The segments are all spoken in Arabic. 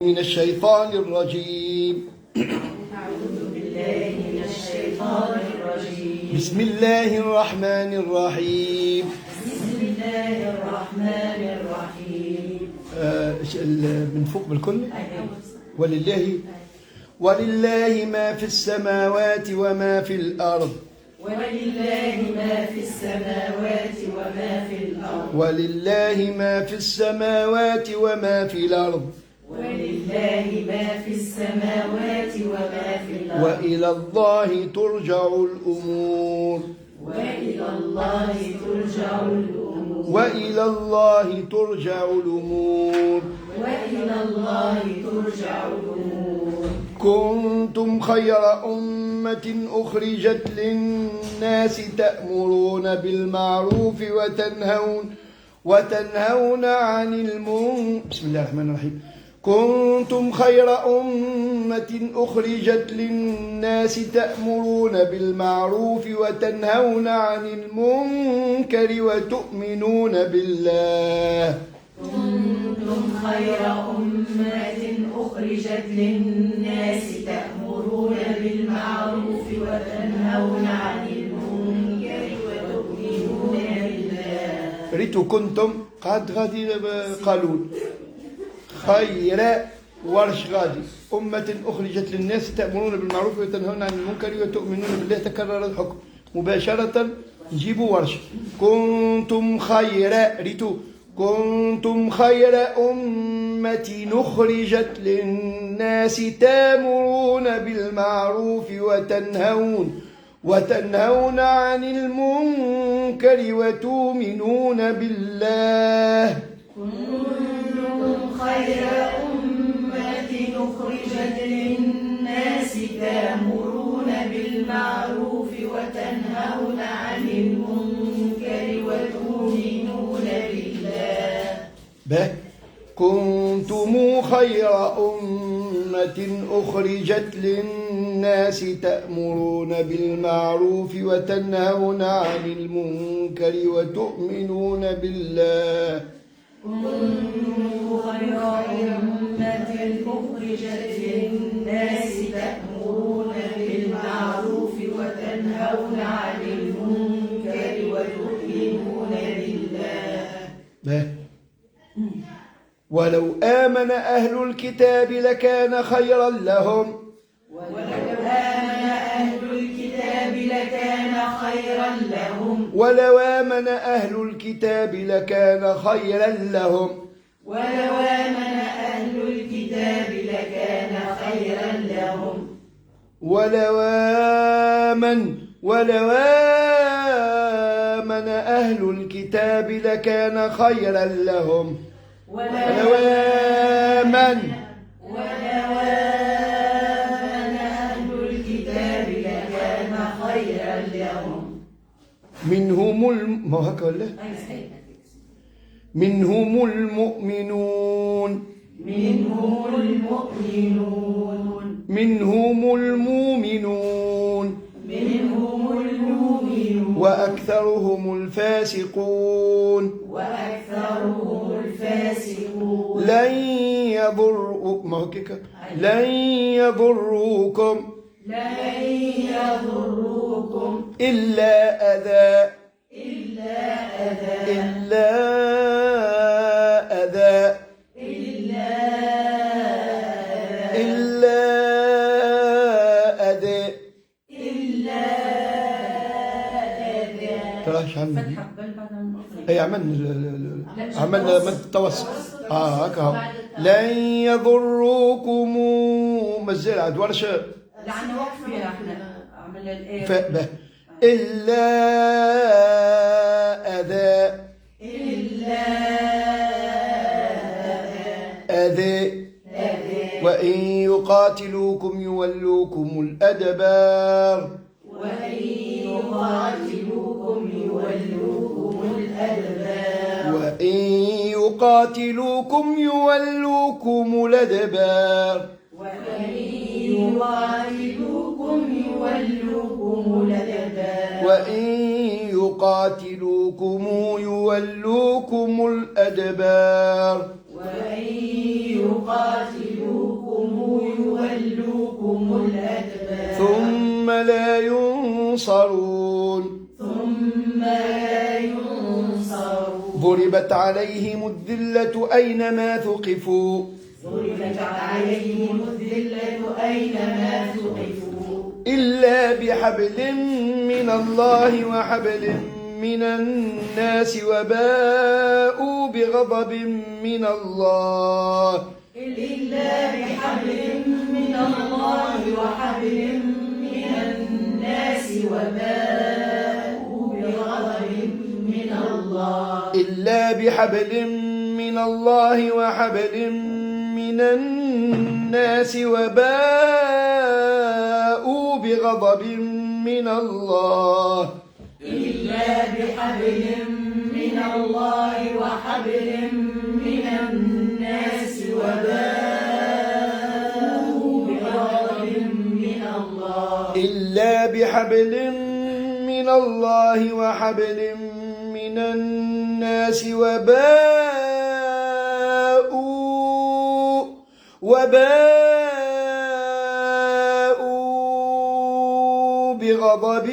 من الشيطان الرجيم. أعوذ بالله من الشيطان الرجيم. بسم الله الرحمن الرحيم. بسم الله الرحمن الرحيم. من فوق بالكل. أيوة. ولله ما في السماوات وما في الأرض. ولله ما في السماوات وما في الأرض. ولله ما في السماوات وما في الأرض. ولله ما في السماوات وما في الأرض. وإلى الله ترجع الأمور. وإلى الله ترجع الأمور. وإلى الله ترجع الأمور. وإلى الله ترجع الأمور. كنتم خير أمة أخرجت للناس تأمرون بالمعروف وتنهون عن المنكر. بسم الله الرحمن الرحيم. كنتم خير أمة أخرجت للناس تأمرون بالمعروف وتنهون عن المنكر وتؤمنون بالله. كنتم خير أمة أخرجت للناس تأمرون بالمعروف وتنهون عن المنكر وتؤمنون بالله. ريتو كنتم قد غادي قالون خير ورش غادي أمة أخرجت للناس تأمرون بالمعروف وتنهون عن المنكر وتؤمنون بالله. تكرر الحكم مباشرة نجيبوا ورش. كنتم خير ريتو كنتم خير أمة أخرجت للناس تأمرون بالمعروف وتنهون عن المنكر وتؤمنون بالله. كنتم خير أمة أخرجت للناس تأمرون بالمعروف وتنهون عن المنكر وتؤمنون بالله. كنتم خير أمة أخرجت للناس تأمرون بالمعروف وتنهون عن المنكر وتؤمنون بالله. كنتم خير أمة أخرجت للناس تأمرون بالمعروف وتنهون عن المنكر وتؤمنون بالله. ولو آمن أهل الكتاب لكان خيرا لهم. ولو آمن أهل الكتاب لكان خيرا لهم. ولو آمن أهل الكتاب لكان خيرا لهم. ولو آمن أهل الكتاب لكان خيرا لهم. ولو آمن أهل الكتاب لكان خيرا لهم. ولو آمن أهل الكتاب لكان خيرا لهم. منهم المؤمنون. وأكثرهم الفاسقون. لن يضروكم إلا أذى. تراش عمل أي عملنا من التوسط هكا. لن يضروكم مازال عاد ورش لعنا وقف فيها احنا عملنا الآية إلا أذى وإن يقاتلوكم يولوكم الأدبار. وإن يقاتلوكم يولوكم الأدبار. وإن يقاتلوكم يردوهم الأدبار ثم لا ينصرون ثم لا ينصرون ضربت عليهم الذلة أينما ثقفوا ضربت عليهم الذلة أينما ثقفوا إلا بحبل من الله وحبل من الناس وباءوا بغضب من الله إلا بحبل من الله وحبل من الناس وباءوا بغضب من الله إلا بحبل من الله وحبل من الناس وباءوا بغضب من الله إلا بحبل من الله وحبل من الناس وباءوا بغضب من الله إلا بحبل من الله وحبل من الناس وباءوا بغضب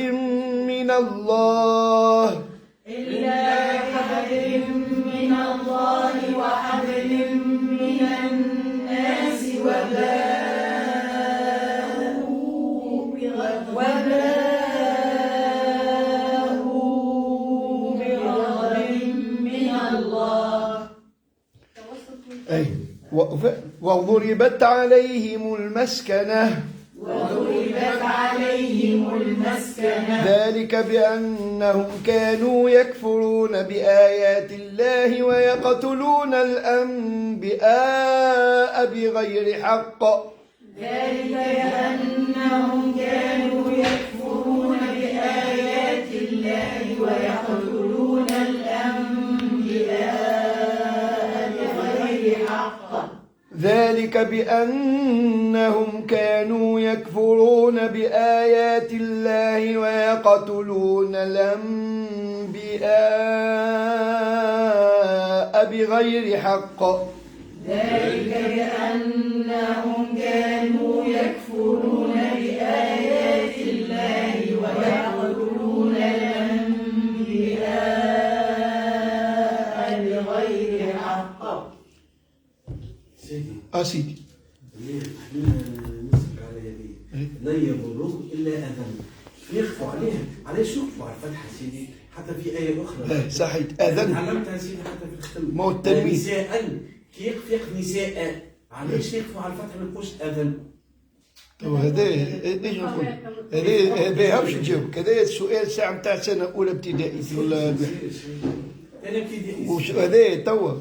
من الله إلا بحبل من الله وحبل من الناس وباءوا بغضب من الله أي وضربت عليهم المسكنة وضربت عليهم المسكنة ذلك بأنهم كانوا يكفرون بآيات الله ويقتلون الأنبياء بغير حق ذلك بأنهم كانوا يكفرون بآيات الله ويقتلون الأنبياء بغير حق ذلك بأنهم كانوا يكفرون بآيات الله ويقتلون الأنبياء بغير حق ذلك بأنهم كانوا يكفرون بآيات الله ويقتلون الأنبياء بغير حق سيدي نسأل على يديه لن يضروه إلا أذى يخفوا عليه علاش يخفوا على الفتحة سيدي حتى في آية أخرى صحيت أذن تعلمتها سيدي حتى في الختم ما هو التنوين نساء كي يقف نساء علاش يخفوا على الفتحة ما يقولش أذن هذا ايش نقول هذا باش نجاوبك هذا السؤال ساعه نتاع سنه اولى ابتدائي في أنا ابتدائي وش هذا توا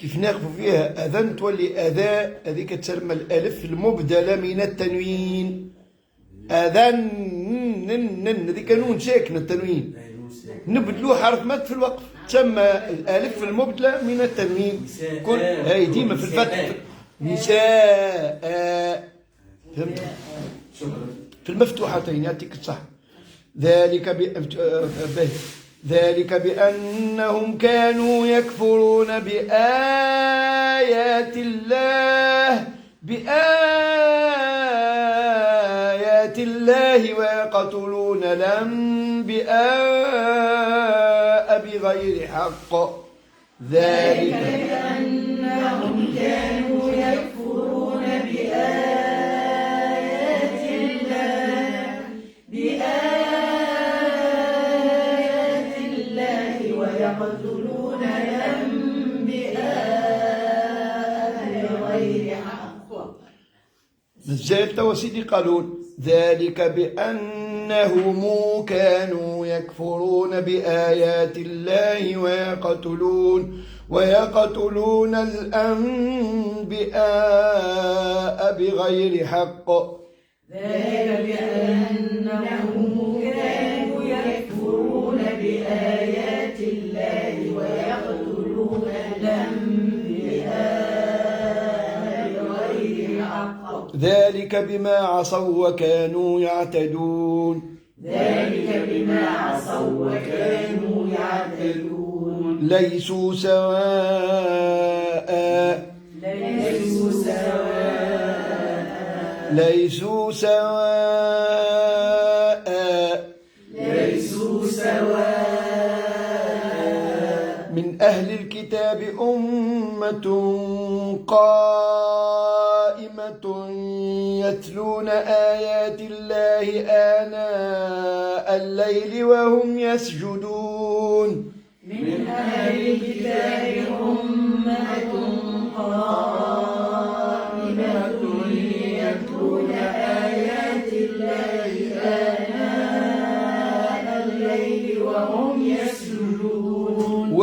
كيف ناخذ فيها اذن تولي اذى هذيك تسمى الالف المبدله من التنوين اذن هذيك نون ساكنه التنوين نبدلوه حرف مد في الوقف تسمى الالف المبدله من التنوين كل هاي ديما في الفتح نساء فهمت في المفتوحتين يعطيك الصح ذلك بأنهم كانوا يكفرون بآيات الله ويقتلون الأنبياء بغير حق ذلك بأنهم كانوا يكفرون بآيات الله ويقتلون الأنبياء بغير حق مازال توا سيدي قالون ذلك بأنهم كانوا يكفرون بآيات الله ويقتلون الأنبياء بغير حق ذلك بأنهم كانوا يكفرون بآيات الله ويقتلون الأنبياء بغير حق ذلك بما عصوا وكانوا يعتدون ليسوا سواء ليسوا سواء ليسوا سواء من أهل الكتاب أمة قائمة يتلون آيات الله آناء الليل وهم يسجدون من أهل الكتاب أمة قائمة يتلون آيات الله آناء الليل وهم يسجدون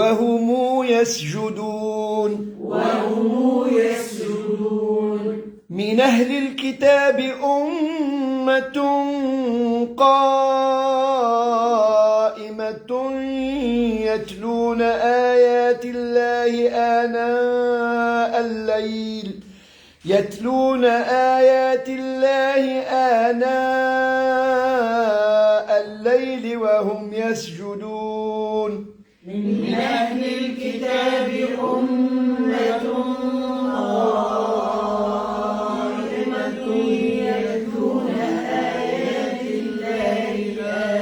من أهل الكتاب أمة قائمة يتلون آيات الله آناء الليل وهم يسجدون من أهل الكتاب أمة قائمة يتلون آيات الله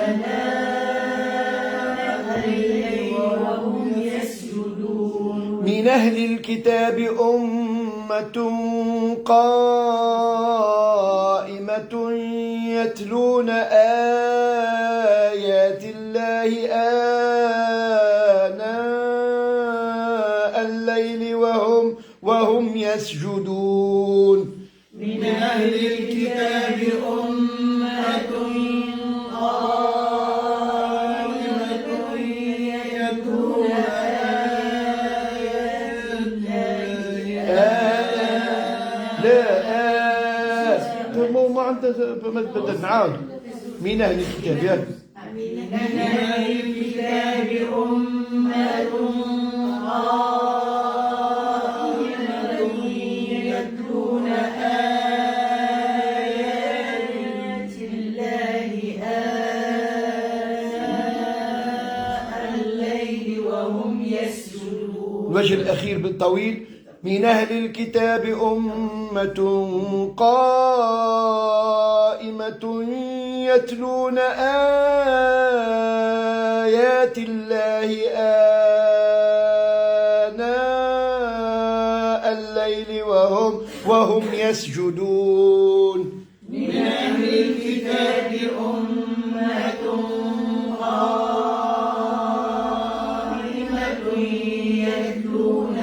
آناء الليل وهم يسجدون من أهل الكتاب أمة قائمة يتلون آيات الله آناء الليل وهم يسجدون من أهل الكتاب أمة قائمة يتلون آيات الله ما عندنا ما تبدل نعاود من أهل الكتاب يعني من أهل الكتاب أمة قائمة يتلون آيات الله آناء الليل وهم يسجدون. الوجه الأخير بالطويل من أهل الكتاب أمة قائمة يتلون آيات الله آناء الليل وهم يسجدون من أهل الكتاب أمة قائمة يتلون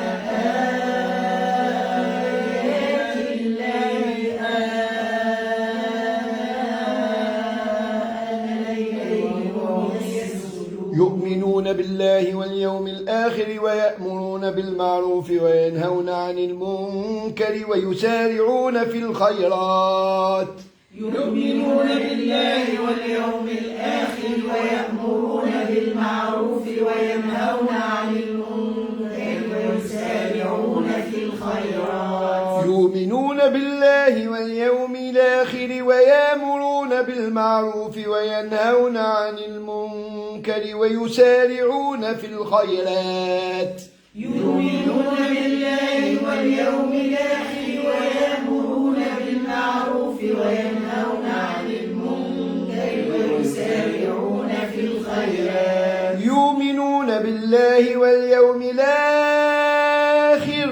آيات الله آناء الليل وهم يسجدون. يؤمنون بالله واليوم الآخر ويأمرون بالمعروف وينهون عن المنكر ويسارعون في الخيرات. يؤمنون بالله واليوم الآخر ويأمرون بالمعروف وينهون عن المنكر ويسارعون في الخيرات. يؤمنون بالله واليوم الآخر ويأمرون بالمعروف وينهون عن المنكر ويسارعون في الخيرات. يؤمنون بالله واليوم الآخر ويأمرون بالمعروف وينهون عن المنكر ويسارعون في الخيرات. يؤمنون بالله واليوم الآخر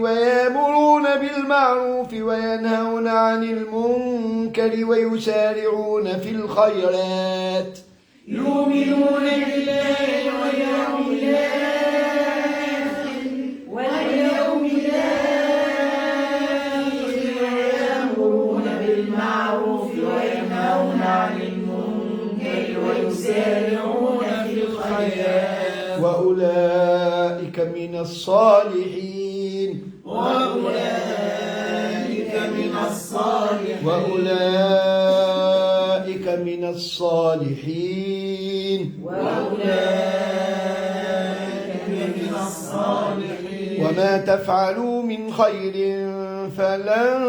ويأمرون بالمعروف وينهون عن المنكر ويسارعون في الخيرات. يؤمنون بالله واليوم الآخر ويأمرون بالمعروف وينهون عن المنكر ويسارعون في الخيرات. وأولئك من الصالحين. وأولئك من الصالحين. وأولئك من الصالحين. وأولئك من الصالحين. وما تفعلوا من خير فلن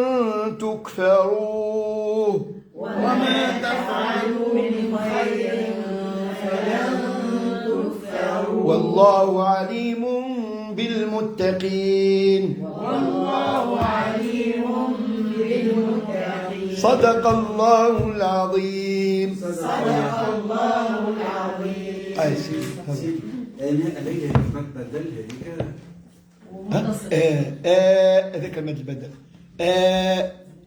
تكفروه. وما تفعلوا من خير فلن تكفروه. والله عليم بالمتقين. والله عليم بالمتقين. صدق الله العظيم. صدق الله العظيم. أي سيدي. أنا أليها كلمات بدل هذيك ومتصل. هذاك المد البدل.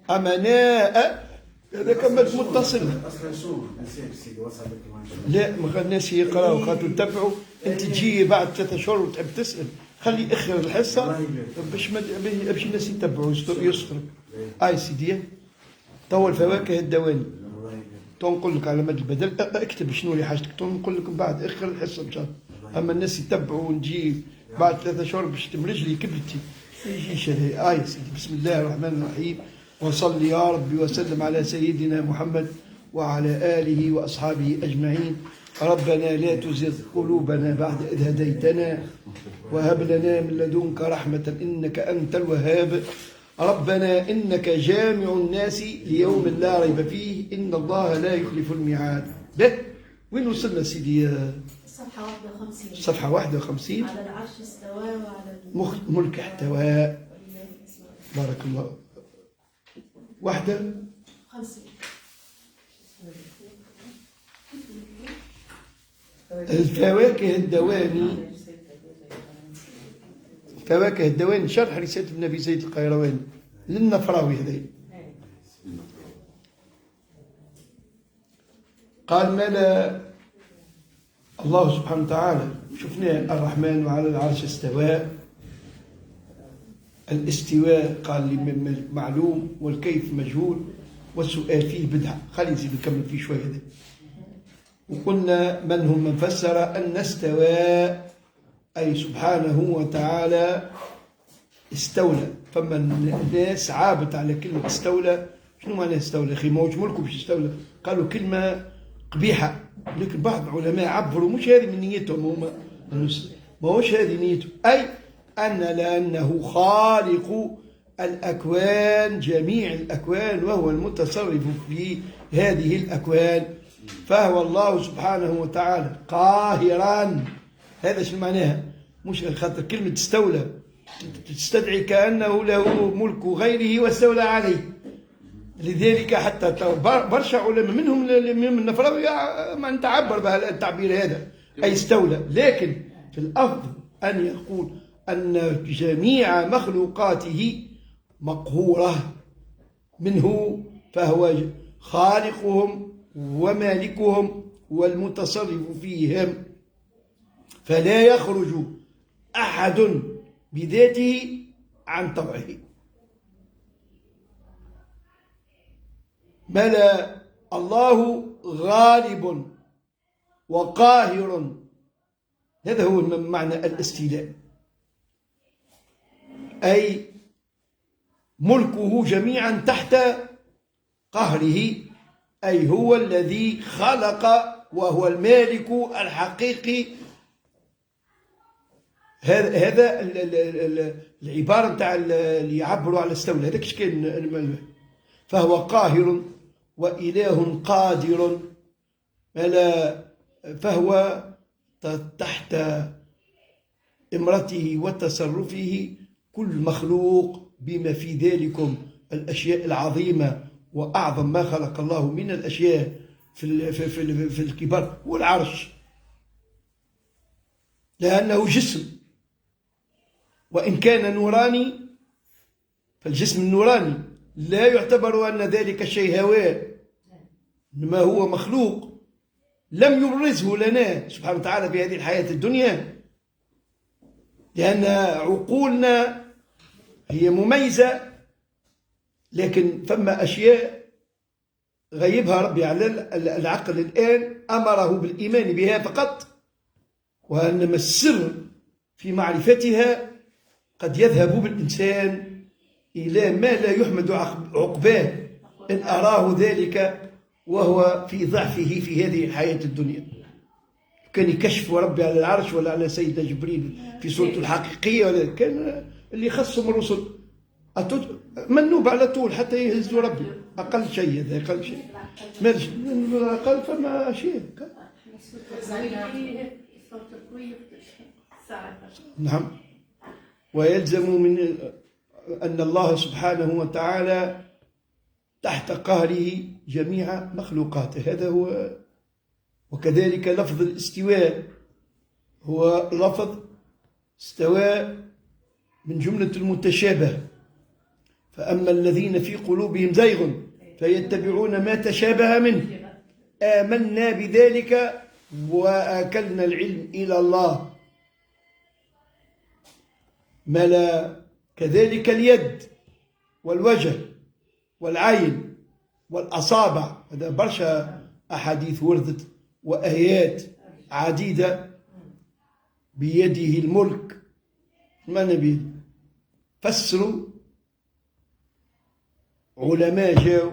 أمناء هذاك المد متصل. أصلا شو نسيت سيدي وصل لك لا ما الناس يقراوا خاطر يتبعوا. أنت تجي بعد 3 شهور وتحب تسأل خلي اخر الحصة باش الناس يتبعوا يسخروا. أي سيدي. توا الفواكه الدواني. تنقول لك على مد البدل اكتب شنو اللي حاجتك تنقول لك من بعد اخر الحصة إن شاء الله. أما الناس يتبعوا ونجي بعد 3 شهور باش رجلي كبتي يجيش هذا. يا سيدي. بسم الله الرحمن الرحيم. وصل يا ربي وسلم على سيدنا محمد وعلى آله وأصحابه أجمعين. ربنا لا تزغ قلوبنا بعد إذ هديتنا وهب لنا من لدنك رحمة إنك أنت الوهاب. ربنا إنك جامع الناس ليوم لا ريب فيه إن الله لا يخلف الميعاد. به وين وصلنا سيدي؟ صفحة 51. صفحة 51. على العرش استوى وعلى ملك احتوى. بارك الله. 51. الفواكه الدواني. فواكه الدواني شرح رسالة النبي زيد القيرواني للنفراوي هذي. قال ملا الله سبحانه وتعالى شفناه الرحمن وعلى العرش استوى. الاستواء قال لي معلوم والكيف مجهول والسؤال فيه بدعة. خلي نزيد نكمل فيه شوية هذا. وقلنا من هم من فسر أن استوى أي سبحانه وتعالى استولى. فما الناس عابت على كلمة استولى. شنو معنى استولى؟ أخي موش ملكه باش استولى. قالوا كلمة قبيحة لكن بعض العلماء عبروا مش هذه من نيتهم هما ما هوش هذه نيته. أي أن لأنه خالق الأكوان جميع الأكوان وهو المتصرف في هذه الأكوان فهو الله سبحانه وتعالى قاهرا. هذا شو معناها؟ مش خاطر كلمة استولى تستدعي كأنه له ملك غيره واستولى عليه. لذلك حتى برشا علماء منهم من النفراوي ما نتعبر بهذا التعبير هذا أي استولى. لكن في الأفضل أن يقول أن جميع مخلوقاته مقهورة منه فهو خالقهم ومالكهم والمتصرف فيهم فلا يخرج أحد بذاته عن طبعه. بل الله غالب وقاهر. هذا هو معنى الاستيلاء أي ملكه جميعا تحت قهره أي هو الذي خلق وهو المالك الحقيقي. هذا العبارة نتاع اللي يعبروا على استولى هذاك كان. فهو قاهر وإله قادر فهو تحت إمرته وتصرفه كل مخلوق بما في ذلكم الأشياء العظيمة وأعظم ما خلق الله من الأشياء في الكبار هو العرش لأنه جسم وإن كان نوراني فالجسم النوراني لا يعتبر أن ذلك الشيء هواء إنما هو مخلوق لم يبرزه لنا سبحانه وتعالى في هذه الحياة الدنيا لأن عقولنا هي مميزة لكن فما أشياء غيبها ربي على العقل الآن أمره بالإيمان بها فقط وإنما السر في معرفتها قد يذهب بالإنسان إلى ما لا يحمد عقباه إن أراه ذلك وهو في ضعفه في هذه الحياة الدنيا. كان يكشف ربي على العرش ولا على سيدنا جبريل في صورته الحقيقية ولا كان اللي خصهم الرسل منوب على طول حتى يهزوا ربي أقل شيء هذا أقل شيء أقل فما شيء نعم. ويلزم من أن الله سبحانه وتعالى تحت قهره جميع مخلوقاته، هذا هو. وكذلك لفظ الاستواء هو لفظ استواء من جملة المتشابه. فأما الذين في قلوبهم زيغ فيتبعون ما تشابه منه آمنا بذلك وآكلنا العلم إلى الله. ملا كذلك اليد والوجه والعين والأصابع، هذا برشا أحاديث وردت وآيات عديدة. بيده الملك، ما نبي فسروا علماء جاءوا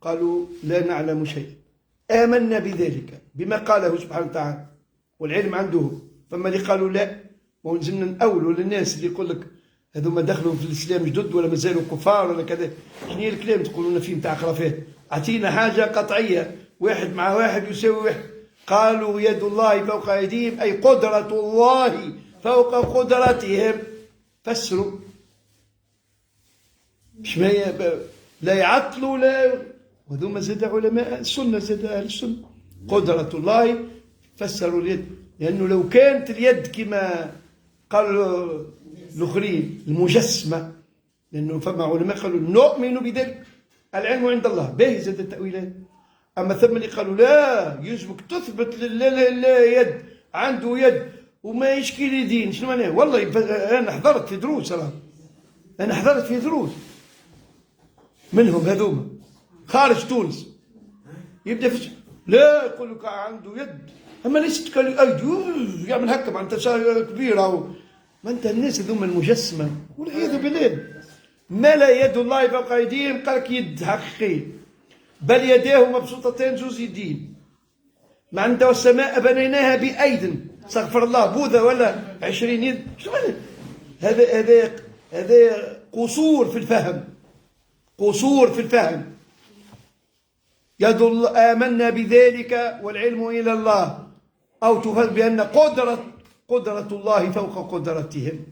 قالوا لا نعلم شيء، آمنا بذلك بما قاله سبحانه وتعالى والعلم عنده. فما اللي قالوا لا، ولازمنا نأولوا للناس اللي يقول لك هذوما دخلوا في الإسلام جدد ولا مازالوا كفار ولا كذا. شنو هي الكلام تقولون فيه نتاع خرافات؟ أعطينا حاجة قطعية، واحد مع واحد يساوي واحد. قالوا يد الله فوق أيديهم أي قدرة الله فوق قدرتهم. فسروا مش لا يعطلوا لا. وذوما زاد علماء السنة، زاد أهل السنة قدرة الله فسروا اليد، لأنه لو كانت اليد كما قالوا الآخرين المجسمة، لأنه فما علماء قالوا نؤمن بذلك العلم عند الله باهي زاد التأويلات. أما ثم اللي قالوا لا يجبك تثبت لله يد، عنده يد وما يشكي دين. شنو معناه؟ والله أنا حضرت في دروس، أنا حضرت في دروس منهم هذوما خارج تونس، يبدأ في لا يقول لك عنده يد، أما ليست أيدي يعمل هكا معناتها كبيرة. ما أنت الناس هذوما المجسمة والعياذ بالله. ما لا يد الله فوق أيديهم، قال لك يد حقيقية، بل يداه مبسوطتان زوز يدين. ما عنده السماء بنيناها بأيد، استغفر الله، بوذا ولا 20 يد. شو هذا قصور في الفهم، قصور في الفهم. يد الله آمنا بذلك والعلم إلى الله، أو تفهم بأن قدرة الله فوق قدرتهم.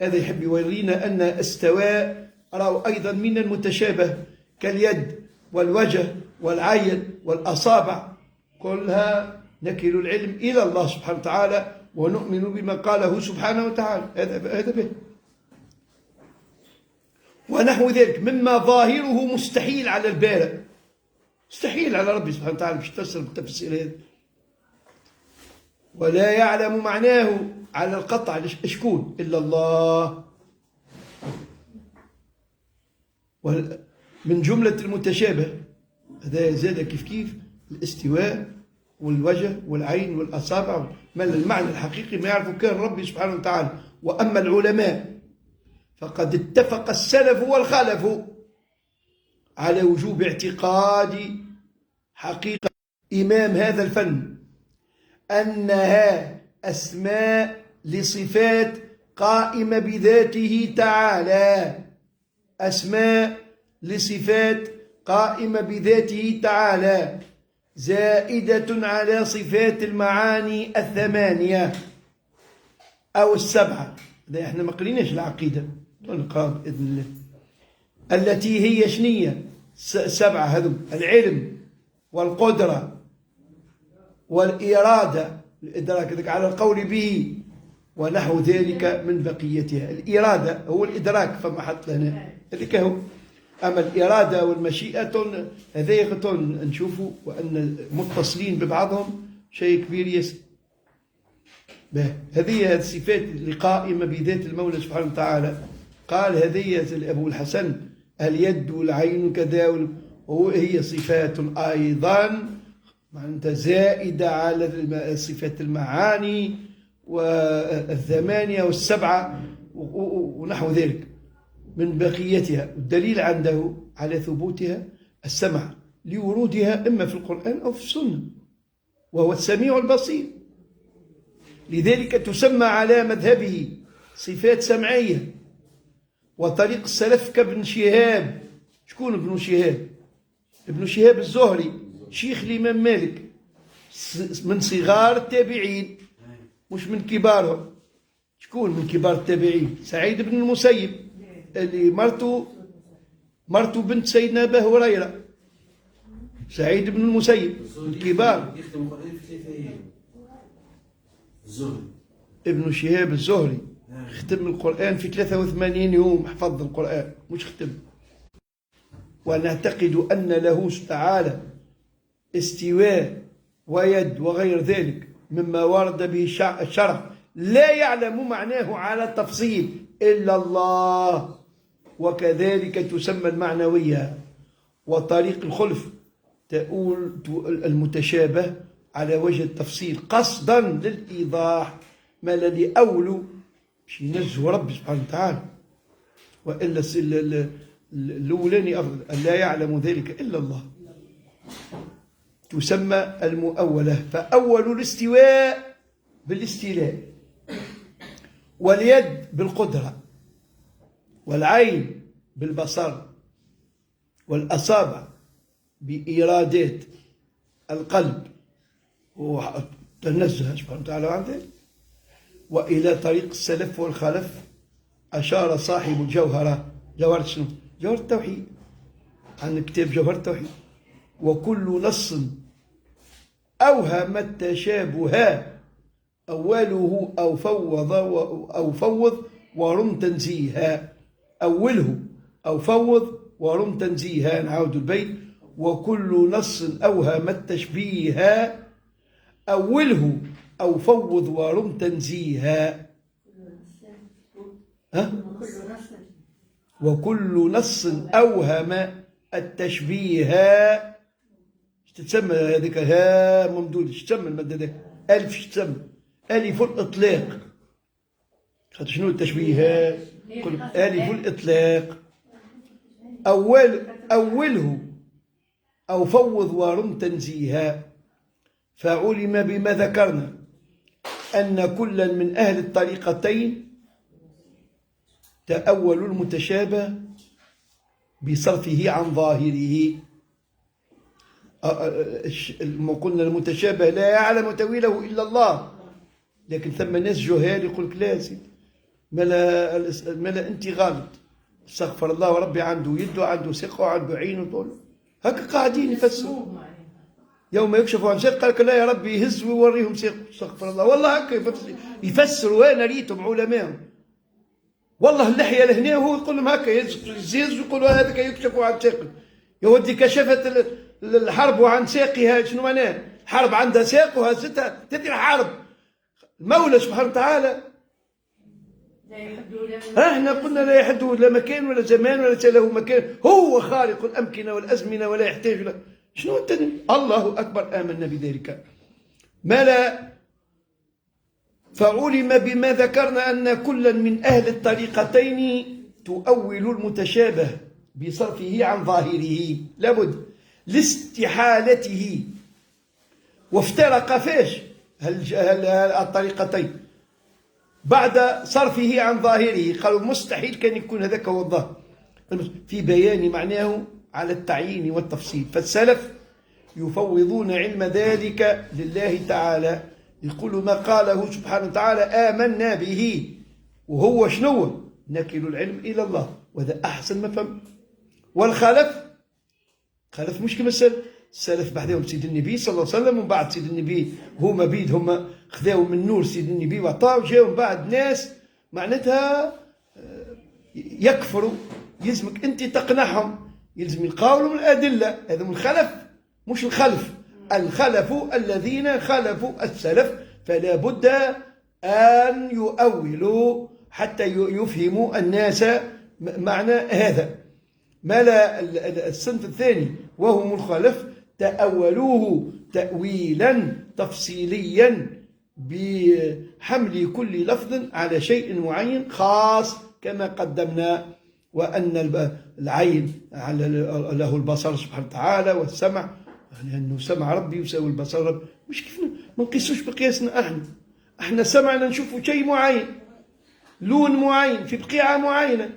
هذا يحب يورينا أن استواء رأوا أيضا من المتشابه كاليد والوجه والعين والأصابع، كلها نكل العلم إلى الله سبحانه وتعالى ونؤمن بما قاله سبحانه وتعالى. هذا به. ونحو ذلك مما ظاهره مستحيل على البارئ، مستحيل على ربي سبحانه وتعالى باش تفسر بالتفسير هذا، ولا يعلم معناه على القطع شكون إلا الله. من جملة المتشابه هذا زاد كيف الاستواء والوجه والعين والأصابع، ما المعنى الحقيقي ما يعرفه كان ربي سبحانه وتعالى. وأما العلماء فقد اتفق السلف والخلف على وجوب اعتقاد حقيقة إمام هذا الفن أنها أسماء لصفات قائمة بذاته تعالى، أسماء لصفات قائمة بذاته تعالى زائدة على صفات المعاني الثمانية أو السبعة. ده احنا ما قريناش العقيدة، نقرأ بإذن الله. التي هي شنية؟ سبعة هذم: العلم والقدرة والإرادة، الإدراك على القول به ونحو ذلك من بقيتها. الإرادة هو الإدراك فما حط لنا ذلك هو. أما الإرادة والمشيئة هذا نشوفوا وأن متصلين ببعضهم شيء كبير ياسر. هذه الصفات اللي قائمة بذات المولى سبحانه وتعالى. قال هذه أبو الحسن اليد والعين كذا، وهي صفات أيضا معناتها زائدة على صفات المعاني والثمانية والسبعة ونحو ذلك من بقيتها. الدليل عنده على ثبوتها السمع لورودها إما في القرآن أو في السنة، وهو السميع البصير. لذلك تسمى على مذهبه صفات سمعية. وطريق السلف كابن شهاب. شكون ابن شهاب؟ ابن شهاب الزهري شيخ الإمام مالك من صغار التابعين، مش من كبارهم. شكون من كبار التابعين؟ سعيد بن المسيب اللي مرته بنت سيدنا أبا هريرة. سعيد بن المسيب من كبار. يختم القرآن في 3 أيام. الزهري ابن شهاب الزهري ختم القرآن في 83 يوم، حفظ القرآن مش ختم. ونعتقد أن له تعالى استواء ويد وغير ذلك مما ورد به الشرع لا يعلم معناه على تفصيل إلا الله، وكذلك تسمى المعنوية. وطريق الخلف تؤول المتشابه على وجه التفصيل قصدا للإيضاح، ما الذي أولو باش ينزه ربي سبحانه وتعالى، وإلا الأولاني أفضل، لا يعلم ذلك إلا الله. تسمى المؤولة. فأول الاستواء بالاستيلاء، واليد بالقدرة، والعين بالبصر، والأصابع بإرادات القلب وتنزه سبحانه وتعالى عن ذلك. وإلى طريق السلف والخلف أشار صاحب الجوهرة. جوهرة شنو؟ جوهرة التوحيد. عن كتاب جوهرة التوحيد. وكل نص أوهم التشابه أوله أو فوض ورم تنزيها. أوله أو فوض ورم تنزيها. نعود البيت. وكل نص أوهم التشبيه أوله أو فوض ورم تنزيها. وكل نص أوهم التشبيه. تتسمى هذيك ها ممدود؟ ايش تسمى المادة ذاك؟ ألف ايش تسمى؟ ألف الإطلاق. خاطر شنو التشبيه؟ ألف الإطلاق. أوله أو فوض ورم تنزيها. فعلم بما ذكرنا أن كلا من أهل الطريقتين تأول المتشابه بصرفه عن ظاهره. ما قلنا المتشابه لا يعلم تأويله إلا الله، لكن ثم ناس جهال يقول لك لا سيدي ملا أنت غلط، استغفر الله وربي عنده يد وعنده ساق وعنده عين وطول هكا قاعدين يفسروا. يوم يكشفوا عن ساق قال لك لا يا ربي يهز ويوريهم ساق، استغفر الله. والله هكا يفسروا. أنا ريتهم علماء والله اللحية لهنا وهو يقول لهم هكا يزيز ويقولوا هذاك يكشفوا عن ساق. يا ودي كشفت الحرب عن ساقها شنو معناه؟ الحرب عندها ساق وهزتها تدري الحرب. المولى سبحانه وتعالى احنا قلنا لا يحدوا لا مكان ولا زمان ولا له مكان، هو خالق الأمكنة والأزمنة ولا يحتاج له. شنو التاني؟ الله أكبر. آمنا بذلك. ما لا فعلم بما ذكرنا أن كلا من أهل الطريقتين تؤول المتشابه بصرفه عن ظاهره لابد لاستحالته. وافترق فاش الطريقتين بعد صرفه عن ظاهره. قالوا مستحيل كان يكون هذاك هو الظاهر في بيان معناه على التعيين والتفصيل. فالسلف يفوضون علم ذلك لله تعالى، يقولوا ما قاله سبحانه وتعالى آمنا به، وهو شنو؟ نكل العلم إلى الله، وهذا أحسن ما فهم. والخلف خلف مش كما السلف. السلف بعدهم سيد النبي صلى الله عليه وسلم، ومن بعد سيد النبي هما بيد هما خذاو من نور سيد النبي وعطاو، جاو من بعد ناس معناتها يكفروا. يلزمك انت تقنعهم، يلزم يقاولوا من الادله. هذا من الخلف مش الخلف. الخلف الذين خلفوا السلف فلا بد ان يؤولوا حتى يفهموا الناس معنى هذا. ما لا الصنف الثاني وهم الخلف تأولوه تأويلا تفصيليا بحمل كل لفظ على شيء معين خاص كما قدمنا، وأن العين له البصر سبحانه وتعالى والسمع، لأنه سمع ربي يساوي البصر ربي. مش كيف ما نقيسوش بقياسنا احنا سمعنا نشوفوا شيء معين، لون معين في بقيعة معينة.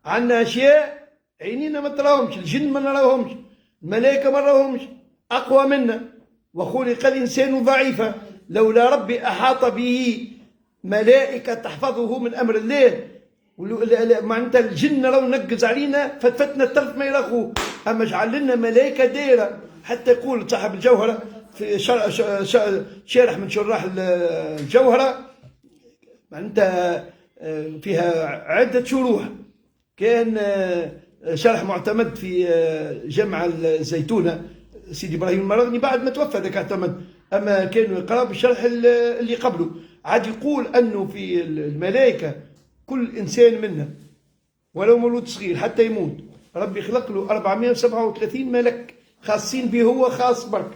عندنا أشياء عينينا ما تراهمش، الجن ما نراهمش، الملائكة ما نراهمش، أقوى منا، وخلق الإنسان ضعيفا. لولا ربي أحاط به ملائكة تحفظه من أمر الله. معناتها الجن راهو نقز علينا فتفتنا الطرف ما يراخوه، أما جعل لنا ملائكة دايرة. حتى يقول صاحب الجوهرة في شارح من شراح الجوهرة، معناتها فيها عدة شروح. كان شرح معتمد في جامعة الزيتونة سيدي إبراهيم المراغني بعد ما توفى ذاك اعتمد، أما كانوا يقرأ بالشرح اللي قبله. عاد يقول أنه في الملائكة كل إنسان منا ولو مولود صغير حتى يموت ربي خلق له 437 ملك خاصين به، هو خاص برك.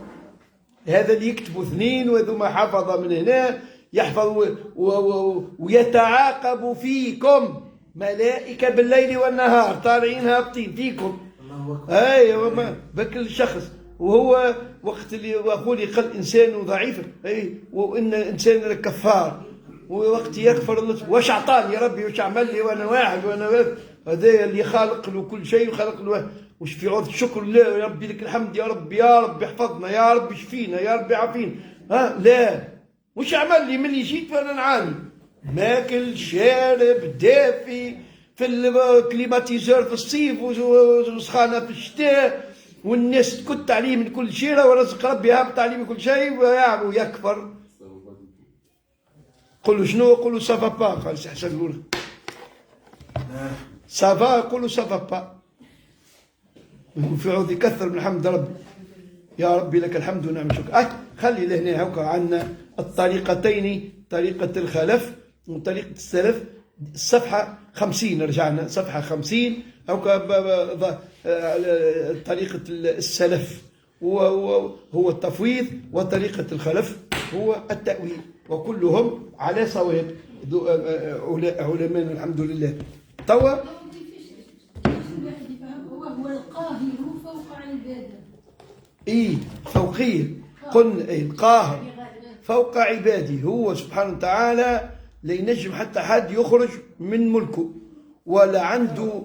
هذا اللي يكتبوا اثنين وذو حفظ من هنا يحفظ ويتعاقب فيكم ملائكة بالليل والنهار طالعين هابطين فيكم. ايوه بك الشخص وهو وقت اللي واخولي قال انسان ضعيف اي وان انسان لكفار، ووقت يكفر الله واش عطاني يا ربي واش عمل لي وانا واحد هذا اللي خالق له كل شيء وخلق له وش في عوض الشكر لله يا ربي لك الحمد يا رب يا رب احفظنا يا رب اشفينا يا رب عافينا. لا وش عمل لي ملي جيت وانا نعاني ماكل شارب دافي في الكليماتيزور في الصيف وسخانه في الشتاء والناس تكت عليه من كل شيء ورزق ربي هابط عليه من كل شيء ويكفر. قولوا شنو؟ قولوا سافا با. قال سي حسن يقول سافا، قولوا سافا با. في عوض يكثر من حمد ربي يا ربي لك الحمد ونعم الشكر. خلي لهنا هكا عندنا الطريقتين، طريقة الخلف وطريقة السلف. الصفحة 50 رجعنا صفحة 50 هكا طريقة السلف هو التفويض، وطريقة الخلف هو التأويل، وكلهم على صواب علماء الحمد لله. توا هو القاهر فوق عباده. فوقيه قلنا القاهر فوق عباده. هو سبحانه وتعالى لا ينجم حتى حد يخرج من ملكه ولا عنده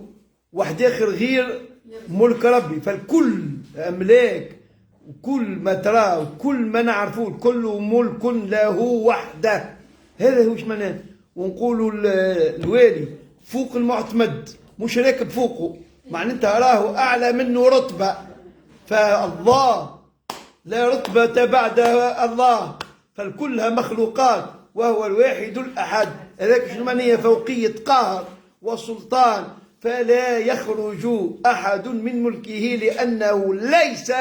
واحد اخر غير ملك ربي. فالكل املاك وكل ما تراه وكل ما نعرفوه كله ملك له وحده. هذا هو معناه. ونقولوا الوالي فوق المعتمد مش راكب فوقه، معناتها راه اعلى منه رتبه. فالله لا رتبه بعد الله، فالكلها مخلوقات وهو الواحد الأحد. هذاك شنو معنيه فوقية قهر وسلطان. فلا يخرج أحد من ملكه لأنه ليس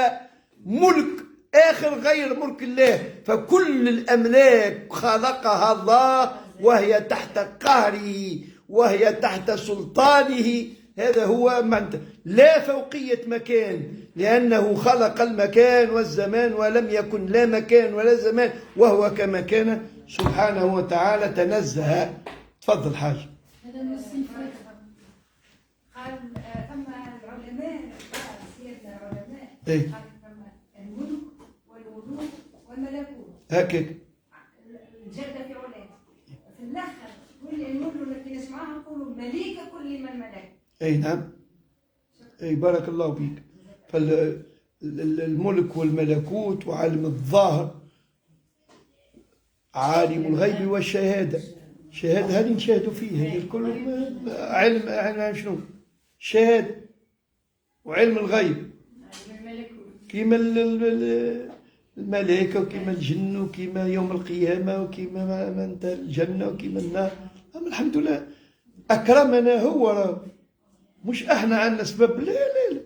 ملك آخر غير ملك الله. فكل الأملاك خلقها الله وهي تحت قهره وهي تحت سلطانه. هذا هو معنى لا فوقية مكان، لأنه خلق المكان والزمان ولم يكن لا مكان ولا زمان، وهو كما كان سبحانه وتعالى تنزه. تفضل حاج. هذا من الصفات. قال ثم العلماء سيادة العلماء قال ثم الملك والملوك والملكوت هكاك الجد في علاه. في الاخر كل الملك التي نسمعها نقولوا مليك كل من ملك. اي نعم. اي بارك الله فيك. فالملك والملكوت وعلم الظاهر عالم الغيب والشهاده. الشهاده هذه نشاهدوا فيها هذه الكل علم شنو؟ الشهاده وعلم الغيب كيما الملائكه وكيما الجن وكيما يوم القيامه وكيما انت الجنه وكيما النار. اما الحمد لله اكرمنا هو، مش احنا عندنا سبب. لا لا لا،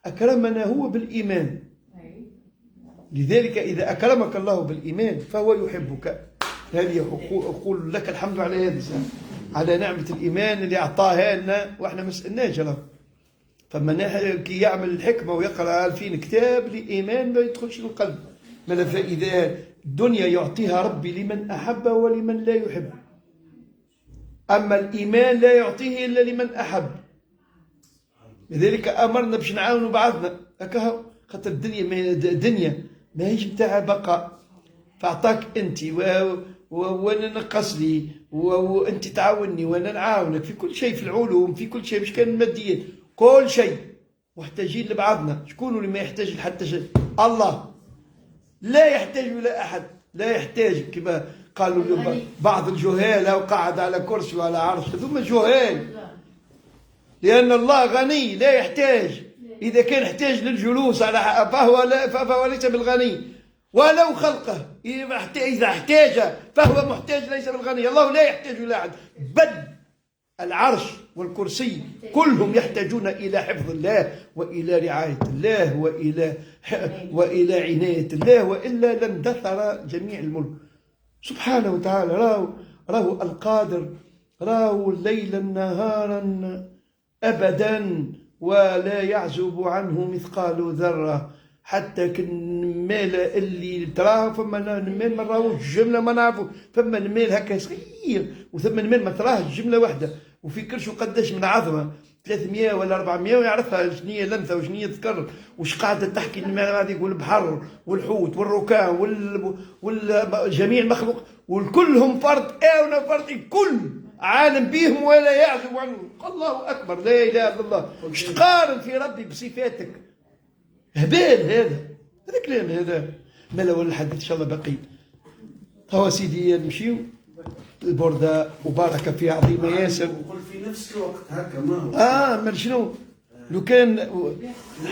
اكرمنا هو بالايمان. لذلك اذا اكرمك الله بالايمان فهو يحبك. هذه اقول لك الحمد على هذا على نعمه الايمان اللي اعطاها لنا واحنا ما سالناش. فما كي يعمل الحكمه ويقرا 2000 كتاب الايمان ما يدخلش للقلب. فاذا الدنيا يعطيها ربي لمن احب ولمن لا يحب، اما الايمان لا يعطيه الا لمن احب. لذلك امرنا باش نعاونوا بعضنا هكا، خاطر الدنيا ما هيش بتاع بقاء. فاعطاك انت وانا نقص لي وانت تعاوني وانا نعاونك في كل شيء، في العلوم في كل شيء، مش كان الماديات كل شيء محتاجين لبعضنا. شكون اللي ما يحتاج لحتى شيء؟ الله لا يحتاج الى احد. لا يحتاج كما قالوا بعض الجهال وقعد على كرسي وعلى عرش، هذوما جهال. لأن الله غني لا يحتاج. إذا كان يحتاج للجلوس على فهو ليس بالغني ولو خلقه. إذا احتاج فهو محتاج ليس بالغني. الله لا يحتاج إلى أحد، بل العرش والكرسي كلهم يحتاجون إلى حفظ الله وإلى رعاية الله وإلى عناية الله، وإلا لاندثر جميع الملك سبحانه وتعالى. راهو القادر، راهو ليلا نهارا أبدا ولا يعزب عنه مثقال ذرة. حتى المال اللي تراه فما المال ما راهوش جملة ما نعرفوا، فما المال هكا صغير وثم المال ما تراه جملة واحدة وفي كرش قداش من عظمة 300 ولا 400 ويعرفها شنية لمثة وشنية ذكر وش قاعدة تحكي هذيك والبحر والحوت والركام والجميع المخلوق وكلهم فرد آونا فرد الكل عالم بهم ولا يعزب عنه. الله أكبر، لا إله إلا الله. مش تقارن في ربي بصفاتك، هبال هذا كلام هذا. ما لو الحديث إن شاء الله بقي. هو سيدي نمشيو البردة وبارك فيها عظيمة ياسر. وقل في نفس الوقت هكا ما هو ما شنو لو كان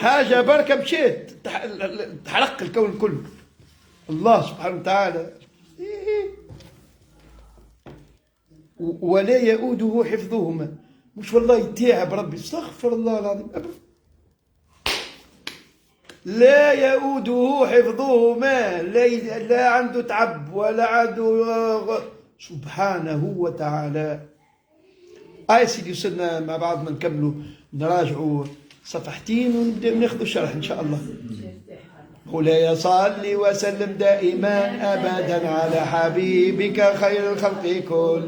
حاجة بركة مشيت تحرق الكون كله. الله سبحانه وتعالى ولا يؤوده حفظهما. مش والله يتعب ربي، استغفر الله العظيم، لا يؤوده حفظهما. لا عنده تعب ولا عنده سبحانه وتعالى. سيدي وصلنا مع بعض ما نكملوا نراجعوا صفحتين ونبدأ ناخذوا الشرح إن شاء الله. مولاي صل وسلم دائما أبدا على حبيبك خير الخلق كل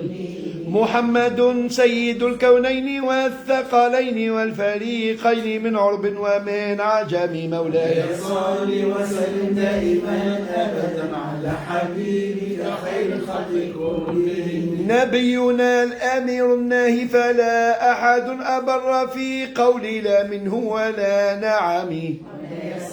محمد سيد الكونين والثقلين والفريقين من عرب ومن عجم. مولاي صل وسلم دائما أبدا على حبيبك خير الخلق كلهم. نبينا الأمير الناهي فلا أحد أبر في قولي لا منه ولا نعم.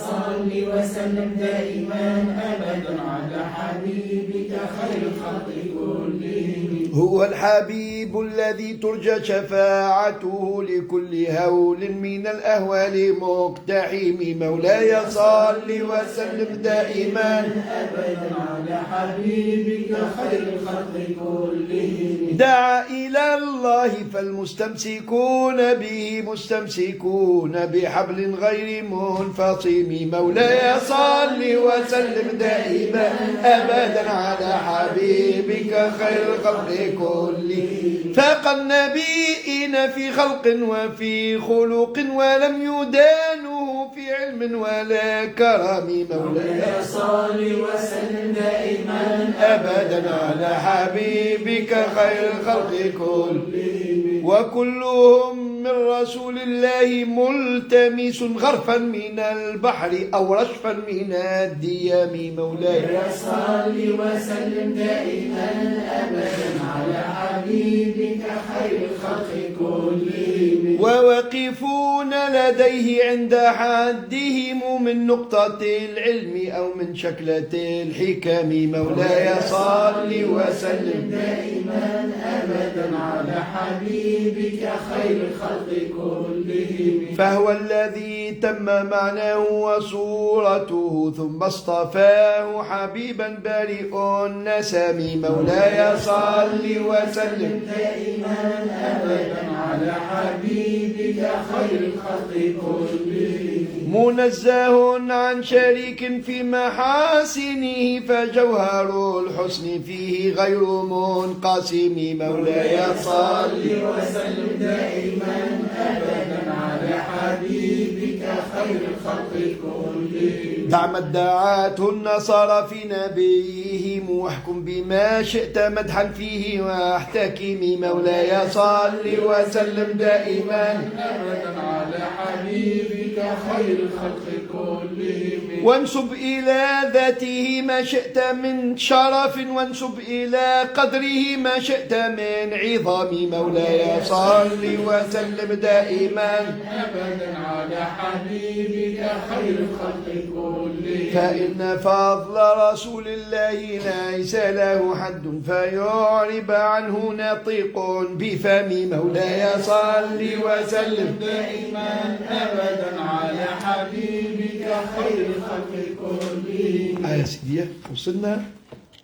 صل وسلم دائما أبدا على حبيبك خير الخلق كلهم. هو الحبيب الذي ترجى شفاعته لكل هول من الأهوال مقتحم. مولاي صل وسلم دائما أبدا على حبيبك خير الخلق كلهم. دعا إلى الله فالمستمسكون به مستمسكون بحبل غير منفصم. مولاي صل وسلم دائما أبدا على حبيبك خير الخلق كلهم. فاق النبيين في خلق وفي خلق ولم يدانوا في علم ولا كرم. مولاي صل وسلم دائما أبدا على حبيبك خير الخلق كلهم. وكلهم من رسول الله ملتمس غرفا من البحر أو رشفا من الديام. مولاي صل وسلم دائما أبدا على حبيبك خير الخلق كلهم. ووقفون لديه عند حدهم من نقطة العلم أو من شكلة الحكم. مولاي صل وسلم دائما أبدا على حبيبك خير الخلق كلهم. فهو الذي تم معناه وصورته ثم اصطفاه حبيبا بريء النسم. مولاي صل وسلم دائما أبدا على حبيبك خير الخلق كلهم. منزه عن شريك في محاسنه فجوهر الحسن فيه غير منقسم. مولاي صل وسلم دائما أبدا على حبيبك خير الخلق كلهم. دع ما ادعته النصارى في نبيهم واحكم بما شئت مدحا فيه واحتكم. مولاي صل وسلم دائما أبدا على حبيبك خير الخلق كلهم. وانسب إلى ذاته ما شئت من شرف وانسب إلى قدره ما شئت من عظام. مولاي صل وسلم دائما أبدا على حبيبك حبيبك خير الخلق كلهم. فإن فضل رسول الله ليس له حد فيعرب عنه نطيق بفم مولاي صل وسلم دائما أبدا على حبيبك خير الخلق كلهم. يا سيدي وصلنا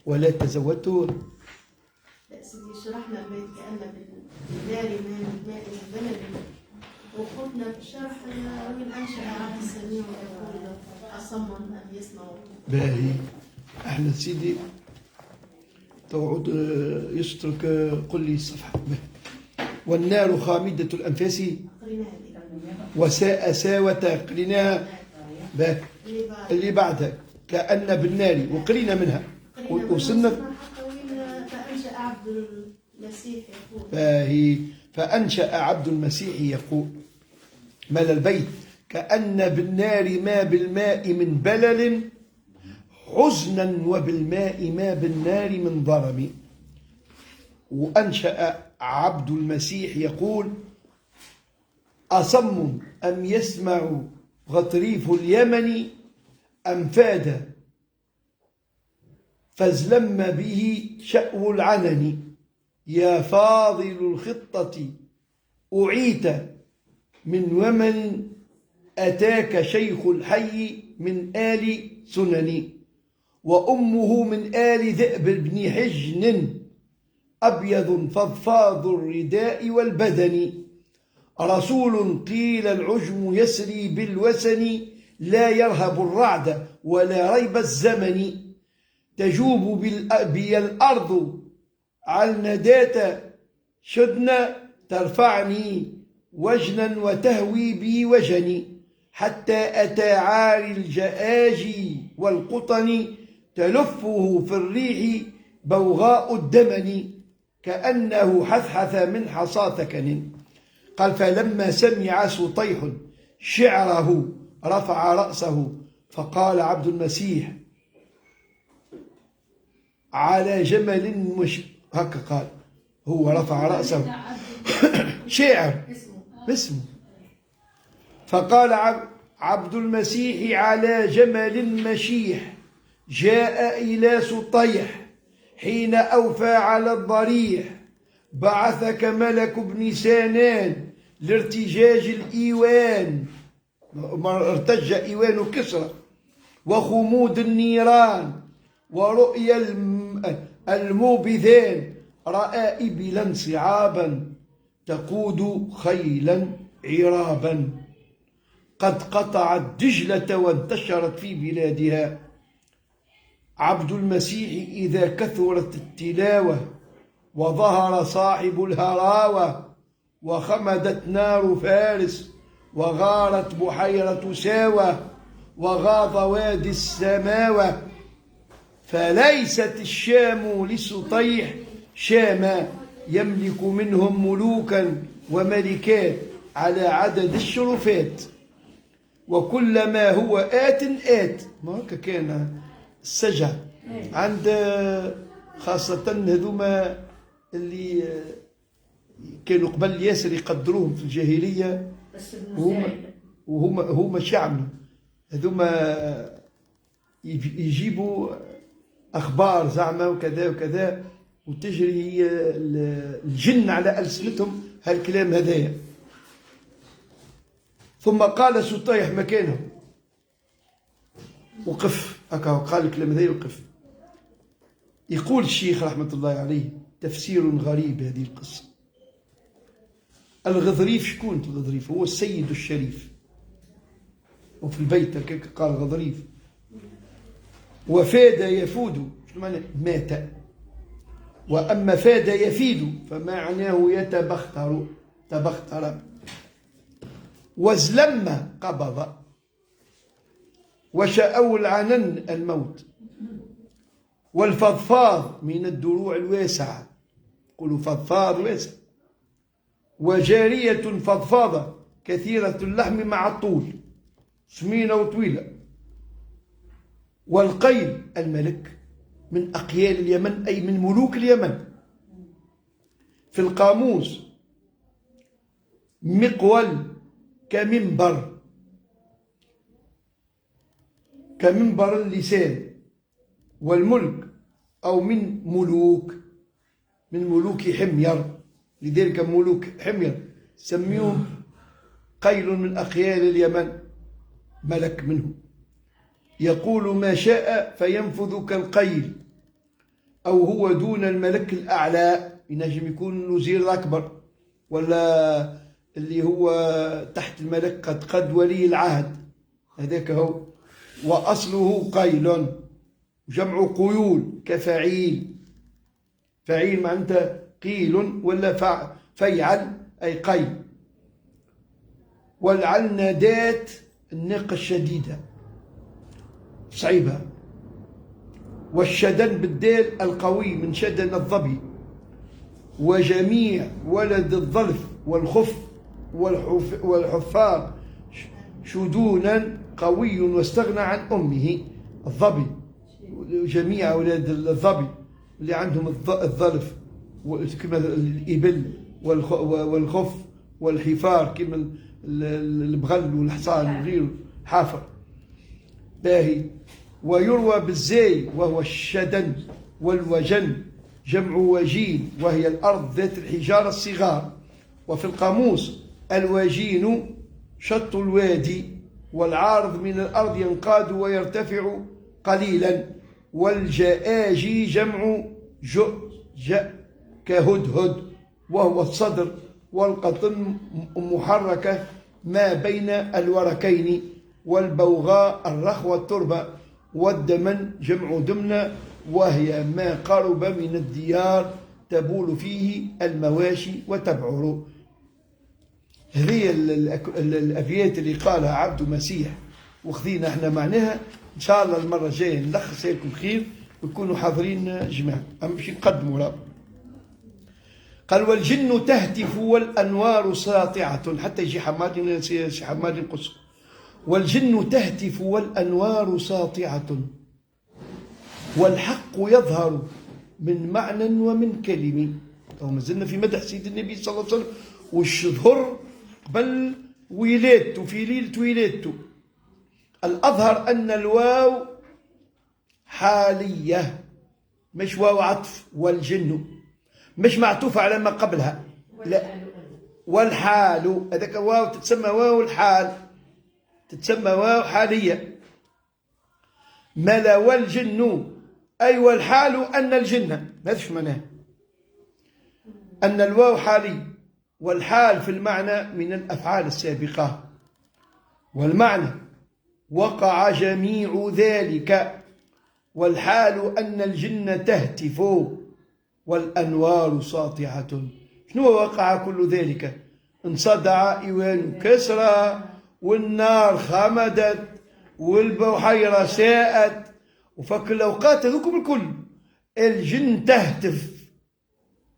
ولا تزودت. لا سيدي شرحنا البيت كأن بالنار من ماء البلد، وقلنا في الشرح من أنشأ عبد السميع يقول أصم أم يسمع. باهي احنا سيدي توعد يسترك قل لي الصفحة. والنار خامدة الأنفاس وساء ساوة قريناها اللي بعدها كأن بالنار وقرينا منها وصلنا فأنشأ عبد المسيح يقول. باهي فأنشأ عبد المسيح يقول مال البيت كأن بالنار ما بالماء من بلل حزنا وبالماء ما بالنار من ضرب. وأنشأ عبد المسيح يقول أصم أم يسمع غطريف اليمن أم فاد فازلم به شأو العنن يا فاضل الخطة أعيت من ومن أتاك شيخ الحي من آل سنن وأمه من آل ذئب بن حجن أبيض فضفاض الرداء والبدن رسول قيل العجم يسري بالوسن لا يرهب الرعد ولا ريب الزمن تجوب بي الأرض على نداة شدنا ترفعني وجنا وتهوي بي وجني حتى أتى عاري الجآجي والقطن تلفه في الريح بوغاء الدمن كأنه حثحث من حصى ثكن. قال فلما سمع سطيح شعره رفع رأسه فقال عبد المسيح على جمل مش هكا قال هو رفع رأسه شعر اسمه فقال عبد المسيح على جمل مشيح جاء إلى سطيح حين أوفى على الضريح بعثك ملك بن سانان لارتجاج الإيوان ارتج إيوان كسرى وخمود النيران ورؤيا الموبذان رأى إبلا صعابا تقود خيلا عرابا قد قطعت دجلة وانتشرت في بلادها. عبد المسيح إذا كثرت التلاوة وظهر صاحب الهراوة وخمدت نار فارس وغارت بحيرة ساوة وغاض وادي السماوة فليست الشام لسطيح شاما يملك منهم ملوكا وملكات على عدد الشرفات وكلما هو آت ما هكا كان السجع عند خاصة هذوما اللي كانوا قبل ياسر يقدروهم في الجاهلية وهم شعب هذوما يجيبوا أخبار زعما وكذا وكذا وتجري الجن على ألسنتهم هالكلام هذايا. ثم قال سطيح مكانه وقف هكا قال الكلام هذايا وقف. يقول الشيخ رحمة الله عليه تفسير غريب هذه القصة. الغضريف شكون الغضريف؟ هو السيد الشريف وفي البيت هكاك قال غضريف. وفاد يفود شنو معنى مات. وأما فاد يفيد فمعناه يتبختر تبختر. وزلم قبض وشأو العنن الموت. والفضفاض من الدروع الواسعة قولوا فضفاض واسع. وجارية فضفاضة كثيرة اللحم مع الطول سمينة وطويلة. والقيل الملك من أقيال اليمن أي من ملوك اليمن. في القاموس مقول كمنبر كمنبر اللسان والملك، أو من ملوك، من ملوك حمير. لذلك ملوك حمير سميهم قيل من أقيال اليمن، ملك منهم، يقول ما شاء فينفذ كالقيل، أو هو دون الملك الأعلى، ينجم يكون الوزير الأكبر ولا اللي هو تحت الملك قد ولي العهد، هذاك هو. وأصله قيل، جمع قيول كفعيل، فعيل معناتها قيل ولا فيعل أي قيل. والعنادات الناقة الشديدة صعيبة. والشدن بالدال القوي من شدن الظبي. وجميع ولد الظلف والخف والحفار شدونا قوي واستغنى عن أمه. الظبي، جميع أولاد الظبي اللي عندهم الظلف كما الإبل والخف والحفار كما البغل والحصان وغيره حافر باهي. ويروى بالزاي وهو الشدن. والوجن جمع وجين وهي الأرض ذات الحجارة الصغار. وفي القاموس الوجين شط الوادي، والعارض من الأرض ينقاد ويرتفع قليلا. والجآجي جمع جأ كهدهد وهو الصدر. والقطن محركة ما بين الوركين. والبوغاء الرخوة التربة. والدمن جمع دمنة وهي ما قرب من الديار تبول فيه المواشي وتبعر. هذه الأبيات اللي قالها عبد مسيح وخذينا احنا معناها. ان شاء الله المرة الجاية نلخص لكم خير ويكونوا حاضرين جماعة. أما باش نقدموا راه. قال والجن تهتف والأنوار ساطعة، حتى يجي حماد ينقص. والجن تهتف والأنوار ساطعة، والحق يظهر من معنى ومن كلمة. ما زلنا في مدح سيد النبي صلى الله عليه وسلم، وش ظهر قبل ولادته في ليلة ولادته. الأظهر أن الواو حالية مش واو عطف. والجن مش معطوفة على ما قبلها، لا. والحال هذاك واو تتسمى واو الحال، تتسمى واو حالية. ملا والجن أي والحال أن الجن، هذا شو معناه؟ أن الواو حالي، والحال في المعنى من الأفعال السابقة. والمعنى وقع جميع ذلك. والحال أن الجن تهتف والأنوار ساطعة. شنو وقع كل ذلك؟ انصدع إيوان كسرى، والنار خمدت، والبحيرة ساءت، وفك الأوقات هذوكم الكل الجن تهتف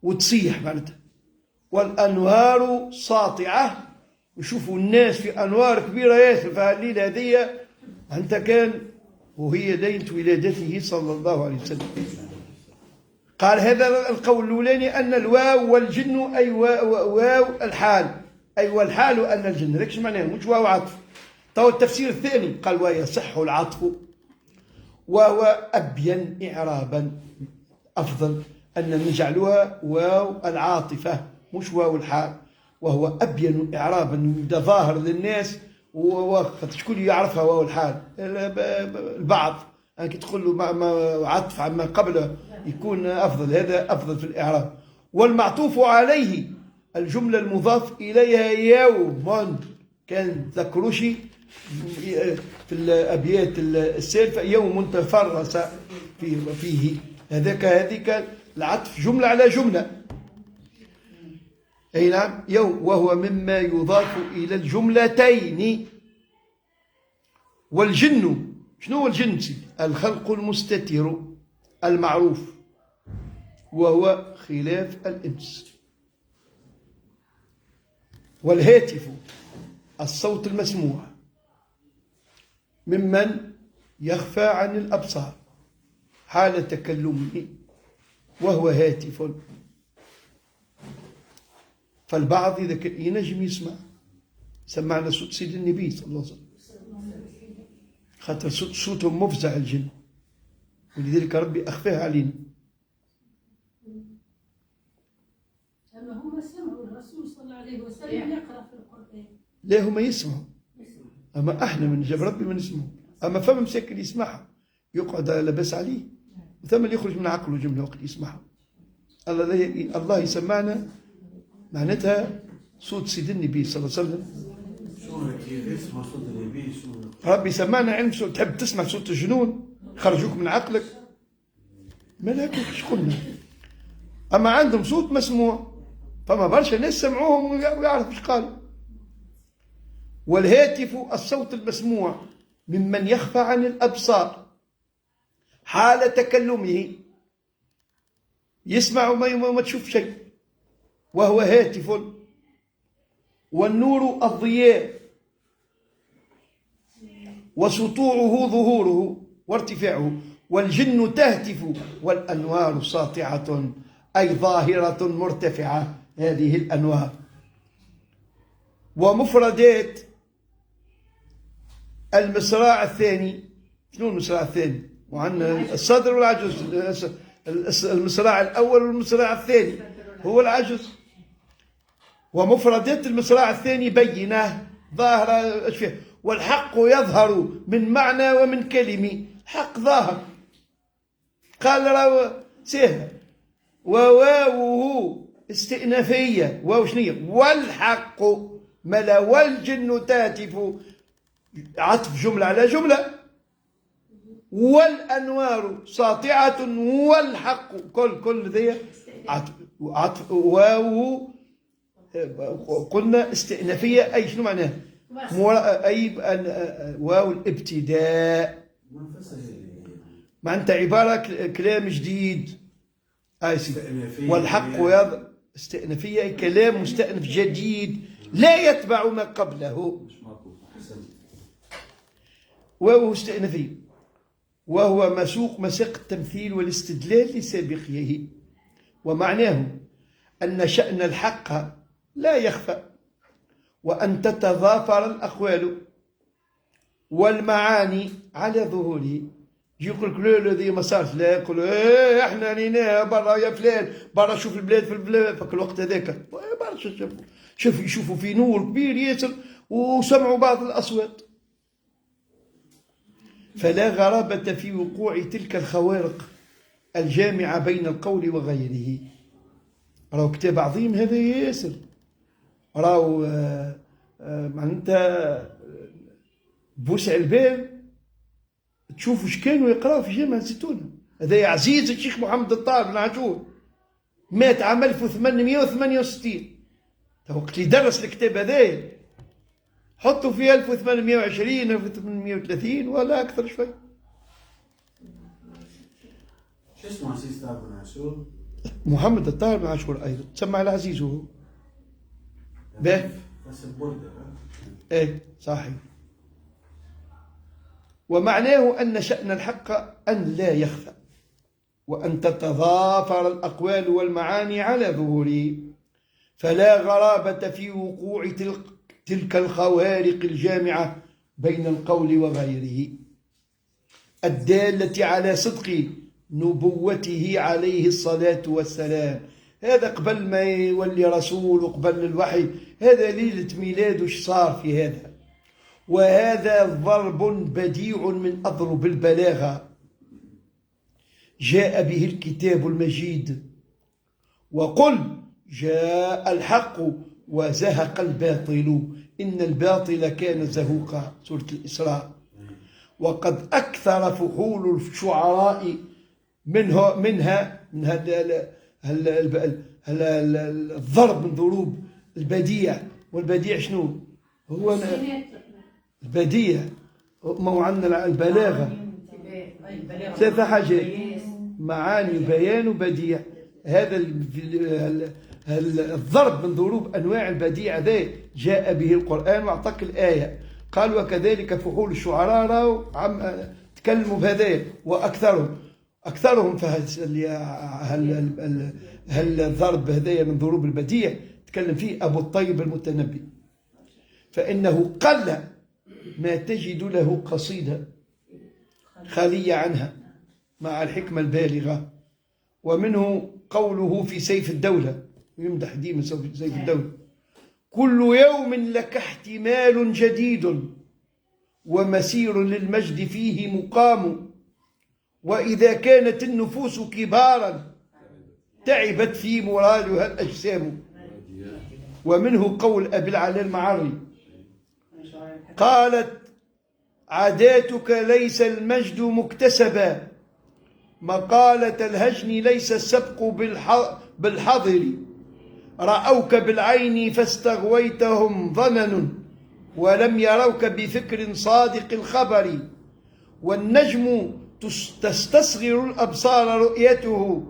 وتصيح معناتها. والأنوار ساطعة، وشوفوا الناس في أنوار كبيرة ياسر في الليلة هذه. أنت كان وهي ليلة ولادته صلى الله عليه وسلم. قال هذا القول الأولاني أن الواو والجن أي واو الحال، أي والحال أن الجن، لكش معناه مش واو عطف. تو التفسير الثاني قال ويصح العطف، وهو أبين إعرابا، أفضل أن نجعلها واو العاطفة مش واو الحال، وهو أبين إعرابا يبدا ظاهر للناس. ووقت شكون يعرفها واو الحال؟ البعض أنك تقول له ما عطف عما قبله يكون أفضل، هذا أفضل في الإعراب. والمعطوف عليه الجملة المضاف إليها يوم، كان ذكروشي في الأبيات السالفة يوم تفرس فيه، هذيك العطف جملة على جملة. أي نعم يوم، وهو مما يضاف إلى الجملتين. والجن شنو هو الجن؟ الخلق المستتر المعروف، وهو خلاف الإنس. والهاتف الصوت المسموع ممن يخفى عن الأبصار حال تكلمه، وهو هاتف. فالبعض إذا ينجم يسمعنا صوت سيد النبي صلى الله عليه وسلم، خاطر صوتهم مفزع الجن، ولذلك ربي أخفاها علينا. أما هم سمعوا الرسول صلى الله عليه وسلم يقرأ في القرآن. لا هما يسمعوا، أما إحنا من جاب ربي ما نسمعوا. أما فما مساكن يسمعها يقعد لاباس عليه، وثم اللي يخرج من عقله جملة وقت يسمعها. الله يسمعنا معناتها صوت سيد النبي صلى الله عليه وسلم. شو كيف يسمع صوت النبي؟ شو ربي سمعنا علم صوت. تحب تسمع صوت الجنون خرجوك من عقلك؟ ما لكش قلنا. أما عندهم صوت مسموع، فما برشا ناس سمعوهم ويعرف ايش قالوا. والهاتف الصوت المسموع ممن يخفى عن الأبصار حال تكلمه، يسمع وما تشوف شيء، وهو هاتف. والنور الضياء، وسطوعه ظهوره وارتفاعه. والجن تهتف والأنوار ساطعة، أي ظاهرة مرتفعة هذه الأنوار. ومفردات المصراع الثاني، شنو المصراع الثاني؟ وعندنا الصدر والعجز. المصراع الأول والمصراع الثاني هو العجز. ومفردات المصراع الثاني بينة ظاهرة ايش فيها. والحق يظهر من معنى ومن كلمة. حق ظاهر، قال راهو سهل. وواوه استئنافية، واو شنية؟ والحق ملا والجن تهتف، عطف جملة على جملة. والأنوار ساطعة والحق، كل ذي عطف. واو قلنا استئنافية، أي شنو معناها؟ أي واو الابتداء، معناتها عبارة كلام جديد. والحق استئنافية، أي كلام مستأنف جديد لا يتبع ما قبله. واو استئنافية، وهو مساق التمثيل والاستدلال لسابقيه. ومعناه أن شأن الحق لا يخفى، وأن تتضافر الأقوال والمعاني على ظهوره. يقول لك لا الذي ما صارش، لا يقول احنا ريناها برا يا فلان، برا شوف البلاد في البلاد. فك الوقت هذاك برشا يشوفوا في نور كبير ياسر وسمعوا بعض الأصوات. فلا غرابة في وقوع تلك الخوارق الجامعة بين القول وغيره. راهو كتاب عظيم هذا ياسر، راهو معناتها بوسع البال تشوفوا اش كانوا يقراوا في جامعة الزيتونة. هذا عزيز الشيخ محمد الطاهر بن عاشور، مات عام 1868. وقت اللي درس الكتاب هذا حطوا في 1820 1830 ولا أكثر شوي. شو اسمه عزيز الطاهر بن عاشور؟ محمد الطاهر بن عاشور أيضا تسمى العزيز هو. باهي بس البردة. ايه صحيح. ومعناه أن شأن الحق أن لا يخفى، وأن تتضافر الأقوال والمعاني على ظهوره. فلا غرابة في وقوع تلك الخوارق الجامعة بين القول وغيره، الدالة على صدق نبوته عليه الصلاة والسلام. هذا قبل ما يولي رسول وقبل الوحي، هذا ليلة ميلاده اش صار في هذا. وهذا ضرب بديع من أضرب البلاغة جاء به الكتاب المجيد. وقل جاء الحق وزهق الباطل إن الباطل كان زهوقا، سورة الإسراء. وقد أكثر فحول الشعراء منها الضرب من ضروب البديع. والبديع شنو هو؟ البديع ما عندنا البلاغة، ثلاثة حاجات: معاني وبيان وبديع. هذا الضرب من ضروب أنواع البديع ذا جاء به القرآن وأعطاك الآية. قال وكذلك فحول الشعراء راهو تكلموا بهذا. وأكثرهم هل الضرب هذا من ضروب البديع تكلم فيه أبو الطيب المتنبي، فإنه قل ما تجد له قصيدة خالية عنها مع الحكمة البالغة. ومنه قوله في سيف الدولة، يمدح ديما سيف الدولة: كل يوم لك احتمال جديد ومسير للمجد فيه مقام، وإذا كانت النفوس كبارا تعبت في مرادها الأجسام. ومنه قول أبي العلاء المعري: قالت عاداتك ليس المجد مكتسبا، مقالة الهجن ليس السبق بالحظر، رأوك بالعين فاستغويتهم ظنن ولم يروك بفكر صادق الخبر، والنجم تستصغر الأبصار رؤيته،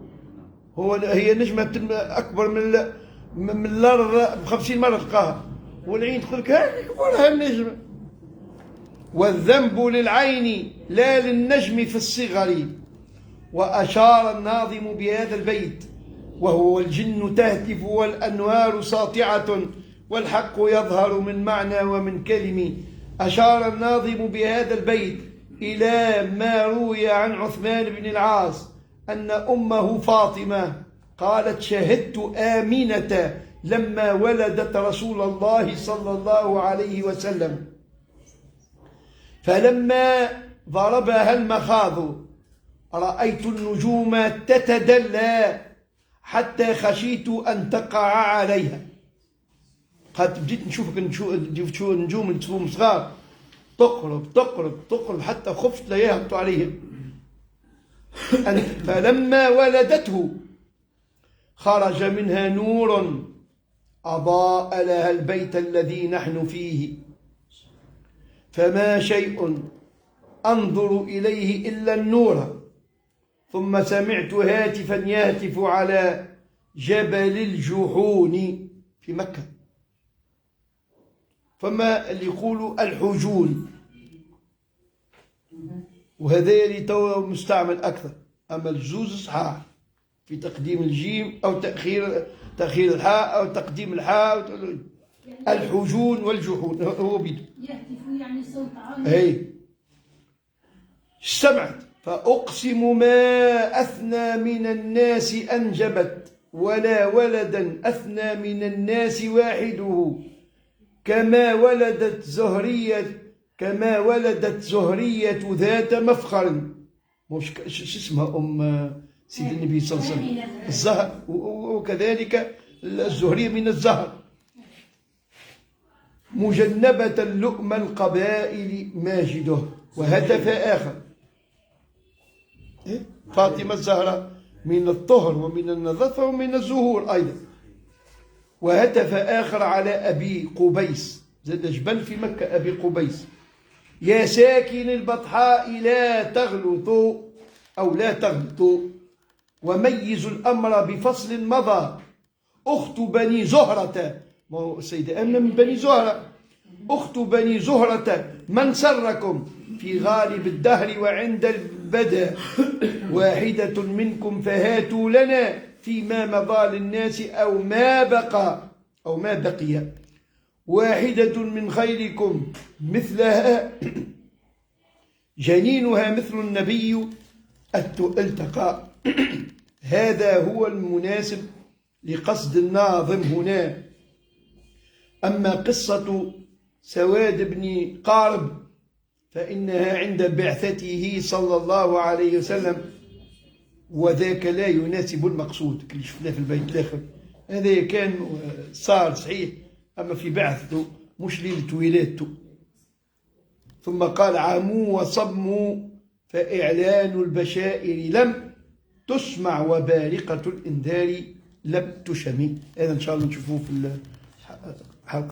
هي نجمة أكبر من الأرض ب50 مرة تلقاها، والعين تقول لك هذه كبرها النجمة. والذنب للعين لا للنجم في الصغر. وأشار الناظم بهذا البيت: وهو الجن تهتف والأنوار ساطعة والحق يظهر من معنى ومن كلم. أشار الناظم بهذا البيت إلى ما روي عن عثمان بن العاص أن أمه فاطمة قالت: شهدت آمنة لما ولدت رسول الله صلى الله عليه وسلم، فلما ضربها المخاض رأيت النجوم تتدلى حتى خشيت أن تقع عليها. قد بديت نشوفك النجوم اللي تكون صغار تقرب حتى خفت لا يهبطوا عليها. فلما ولدته خرج منها نور أضاء لها البيت الذي نحن فيه، فما شيء أنظر إليه إلا النور. ثم سمعت هاتفا يهتف على جبل الجحون في مكة، فما اللي يقولوا الحجون، وهذا اللي تو مستعمل أكثر. أما الجوز صحاح في تقديم الجيم أو تأخير الحاء أو تقديم الحاء. الحجون والجحون هو بيده يهتف يعني صوت عالي. هي سمعت: فأقسم ما أثنى من الناس أنجبت، ولا ولدا أثنى من الناس واحده، كما ولدت زهرية ذات مفخر. مش اسمها سيد النبي صلى الله عليه وسلم الزهر، وكذلك الزهرية من الزهر. مجنبة لؤم القبائل ماجده. وهتف آخر: فاطمة الزهراء من الطهر ومن النظافة ومن الزهور أيضا. وهتف آخر على أبي قبيس، زاد جبل في مكة أبي قبيس: يا ساكن البطحاء لا تغلطوا أو لا تغلطوا، وميزوا الأمر بفصل مضى. أخت بني زهرة، السيدة آمنة من بني زهرة، أخت بني زهرة من سركم في غالب الدهر وعند البدا، واحدة منكم فهاتوا لنا فيما مضى للناس أو ما بقي، واحدة من خيركم مثلها جنينها مثل النبي التقى. هذا هو المناسب لقصد الناظم هنا. أما قصة سواد بن قارب فإنها عند بعثته صلى الله عليه وسلم، وذاك لا يناسب المقصود اللي شفناه في البيت الآخر. هذا كان صار صحيح، أما في بعثته مش ليلة ولادته. ثم قال: عاموا وصموا فإعلان البشائر لم تسمع، وبارقة الإنذار لم تشم. هذا إن شاء الله نشوفوه في الحلقة.